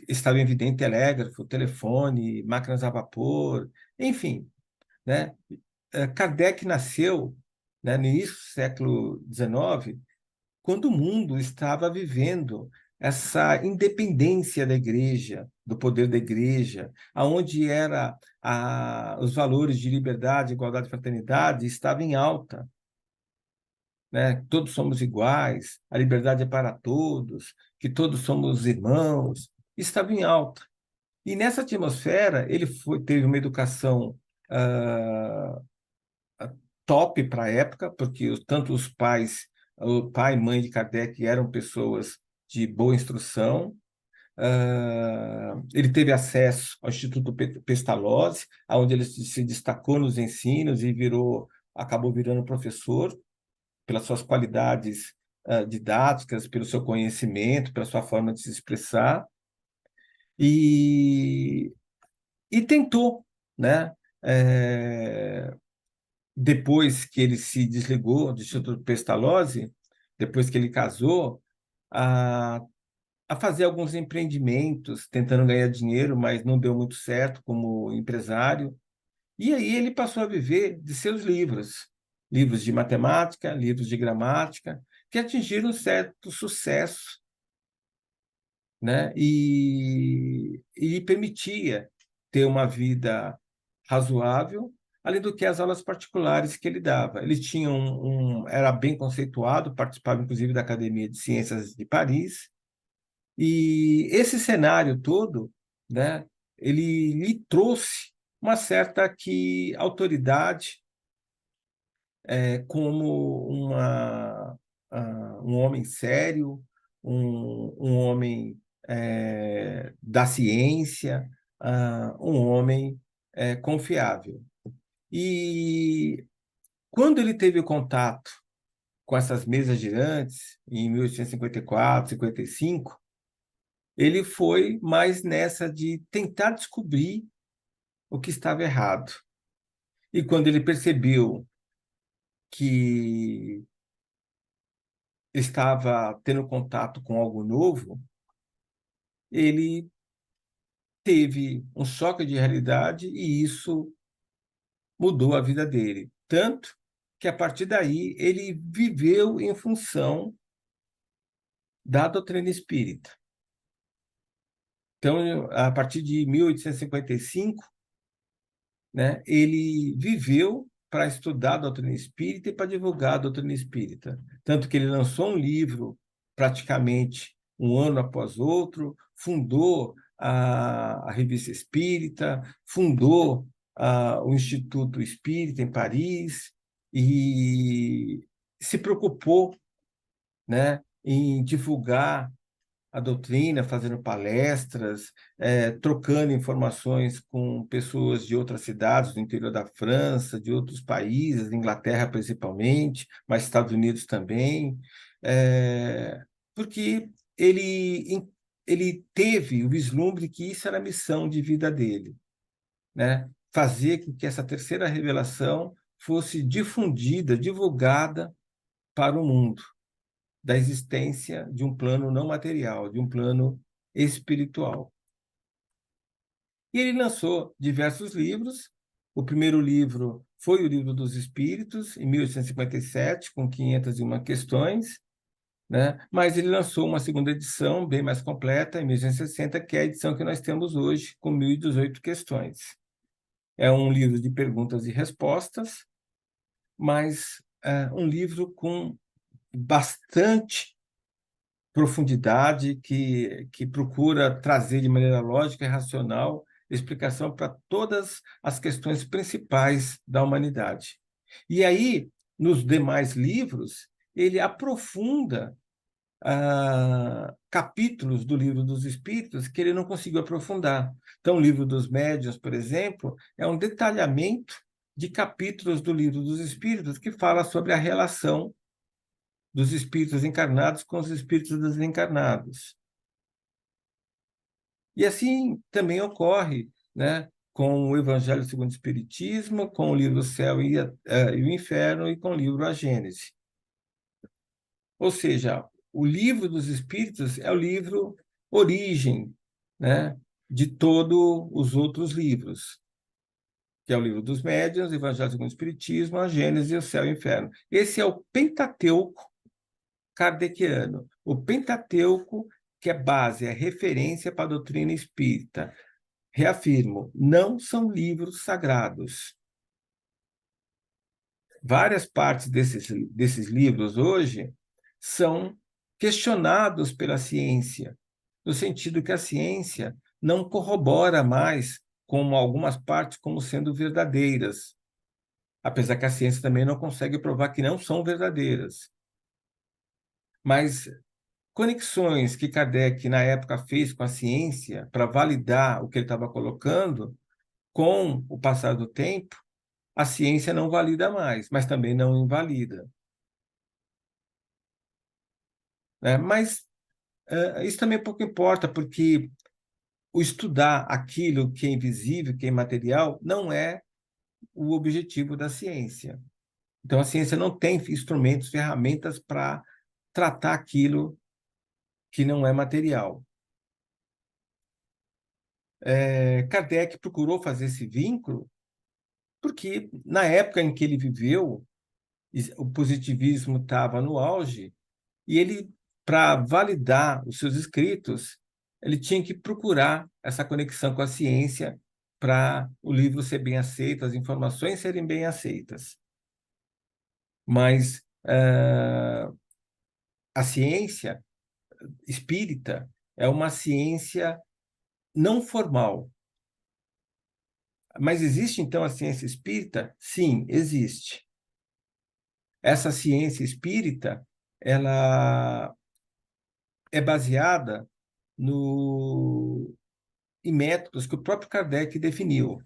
Speaker 1: estava evidente telégrafo, telefone, máquinas a vapor, enfim, né? Kardec nasceu, né, no início do século XIX, quando o mundo estava vivendo essa independência da igreja, do poder da igreja, aonde os valores de liberdade, igualdade e fraternidade estavam em alta, né? Todos somos iguais, a liberdade é para todos, que todos somos irmãos, estava em alta. E nessa atmosfera, teve uma educação ah, top para a época, porque tanto os pais, o pai e mãe de Kardec eram pessoas de boa instrução. Ele teve acesso ao Instituto Pestalozzi, onde ele se destacou nos ensinos e acabou virando professor pelas suas qualidades didáticas, pelo seu conhecimento, pela sua forma de se expressar, e, e tentou, né? Depois que ele se desligou do Instituto Pestalozzi, depois que ele casou, a, a fazer alguns empreendimentos, tentando ganhar dinheiro, mas não deu muito certo como empresário. E aí ele passou a viver de seus livros, livros de matemática, livros de gramática, que atingiram um certo sucesso, né? E permitia ter uma vida razoável, além do que as aulas particulares que ele dava. Ele tinha era bem conceituado, participava inclusive da Academia de Ciências de Paris, e esse cenário todo, né, ele lhe trouxe uma certa autoridade, como um homem sério, um homem da ciência, um homem confiável. E quando ele teve contato com essas mesas girantes, em 1854, 55, ele foi mais nessa de tentar descobrir o que estava errado. E quando ele percebeu que estava tendo contato com algo novo, ele teve um choque de realidade e isso mudou a vida dele. Tanto que, a partir daí, ele viveu em função da doutrina espírita. Então, a partir de 1855, né, ele viveu para estudar a doutrina espírita e para divulgar a doutrina espírita. Tanto que ele lançou um livro praticamente um ano após outro, fundou a Revista Espírita, fundou o Instituto Espírita em Paris e se preocupou, né, em divulgar a doutrina, fazendo palestras, trocando informações com pessoas de outras cidades do interior da França, de outros países, Inglaterra principalmente, mas Estados Unidos também, porque ele teve o vislumbre que isso era a missão de vida dele, né? Fazer com que essa terceira revelação fosse difundida, divulgada para o mundo, da existência de um plano não material, de um plano espiritual. E ele lançou diversos livros. O primeiro livro foi o Livro dos Espíritos, em 1857, com 501 questões, né? Mas ele lançou uma segunda edição, bem mais completa, em 1860, que é a edição que nós temos hoje, com 1018 questões. É um livro de perguntas e respostas, mas um livro com bastante profundidade, que procura trazer de maneira lógica e racional explicação para todas as questões principais da humanidade. E aí, nos demais livros, ele aprofunda capítulos do Livro dos Espíritos que ele não conseguiu aprofundar. Então, o Livro dos Médiuns, por exemplo, é um detalhamento de capítulos do Livro dos Espíritos que fala sobre a relação dos espíritos encarnados com os espíritos desencarnados. E assim também ocorre, né, com o Evangelho segundo o Espiritismo, com o livro O Céu e o Inferno e com o livro A Gênese. Ou seja, o Livro dos Espíritos é o livro origem né, de todos os outros livros, que é o livro dos Médiuns, Evangelho segundo o Espiritismo, a Gênese, o Céu e o Inferno. Esse é o Pentateuco kardeciano. O Pentateuco, que é base, é referência para a doutrina espírita. Reafirmo, não são livros sagrados. Várias partes desses livros hoje são questionados pela ciência, no sentido que a ciência não corrobora mais como algumas partes como sendo verdadeiras, apesar que a ciência também não consegue provar que não são verdadeiras. Mas conexões que Kardec, na época, fez com a ciência para validar o que ele estava colocando, com o passar do tempo, a ciência não valida mais, mas também não invalida. Né? Mas isso também pouco importa, porque o estudar aquilo que é invisível, que é imaterial, não é o objetivo da ciência. Então, a ciência não tem instrumentos, ferramentas para tratar aquilo que não é material. Kardec procurou fazer esse vínculo porque, na época em que ele viveu, o positivismo estava no auge, e ele, para validar os seus escritos, ele tinha que procurar essa conexão com a ciência para o livro ser bem aceito, as informações serem bem aceitas. Mas a ciência espírita é uma ciência não formal. Mas existe, então, a ciência espírita? Sim, existe. Essa ciência espírita, ela é baseada em métodos que o próprio Kardec definiu.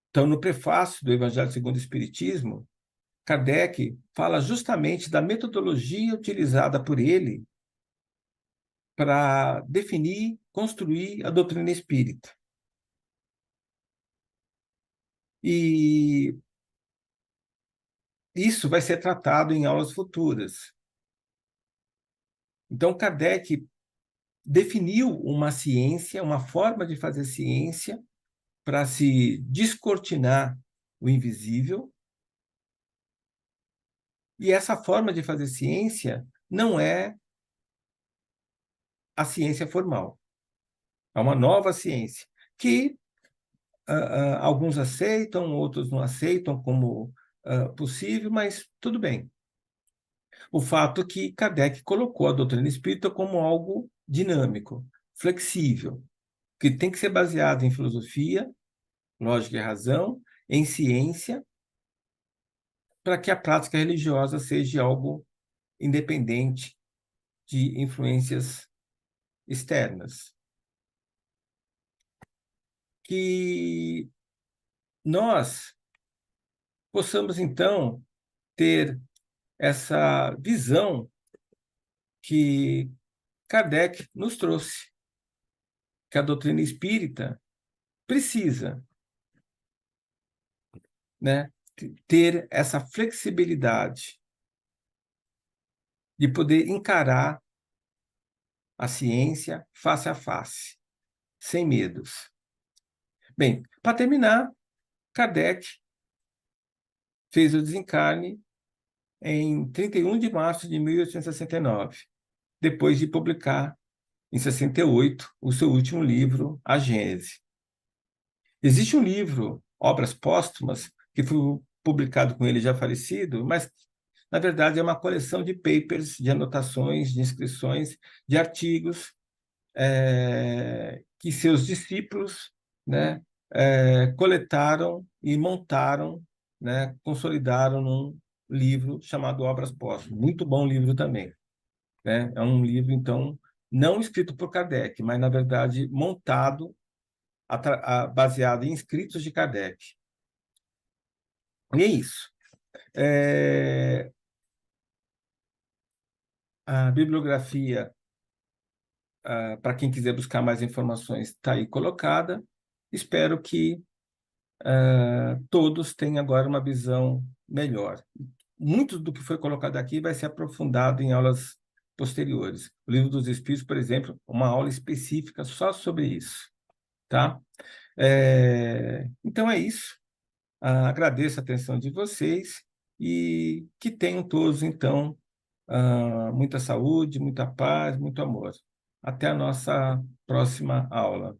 Speaker 1: Então, no prefácio do Evangelho segundo o Espiritismo, Kardec fala justamente da metodologia utilizada por ele para definir, construir a doutrina espírita. E isso vai ser tratado em aulas futuras. Então, Kardec definiu uma ciência, uma forma de fazer ciência para se descortinar o invisível. E essa forma de fazer ciência não é a ciência formal. É uma nova ciência que alguns aceitam, outros não aceitam como possível, mas tudo bem. O fato é que Kardec colocou a doutrina espírita como algo dinâmico, flexível, que tem que ser baseado em filosofia, lógica e razão, em ciência, para que a prática religiosa seja algo independente de influências externas. Que nós possamos, então, ter essa visão que Kardec nos trouxe, que a doutrina espírita precisa, né, ter essa flexibilidade de poder encarar a ciência face a face, sem medos. Bem, para terminar, Kardec fez o desencarne em 31 de março de 1869, depois de publicar, em 68, o seu último livro, A Gênese. Existe um livro, Obras Póstumas, que foi publicado com ele já falecido, mas, na verdade, é uma coleção de papers, de anotações, de inscrições, de artigos que seus discípulos, né, coletaram e montaram, né, consolidaram num livro chamado Obras Póstumas. Muito bom livro também. Né? É um livro, então, não escrito por Kardec, mas, na verdade, montado, baseado em escritos de Kardec. E é isso. A bibliografia, para quem quiser buscar mais informações, está aí colocada. Espero que todos tenham agora uma visão melhor. Muito do que foi colocado aqui vai ser aprofundado em aulas posteriores. O Livro dos Espíritos, por exemplo, uma aula específica só sobre isso, tá? Então é isso. Agradeço a atenção de vocês e que tenham todos, então, muita saúde, muita paz, muito amor. Até a nossa próxima aula.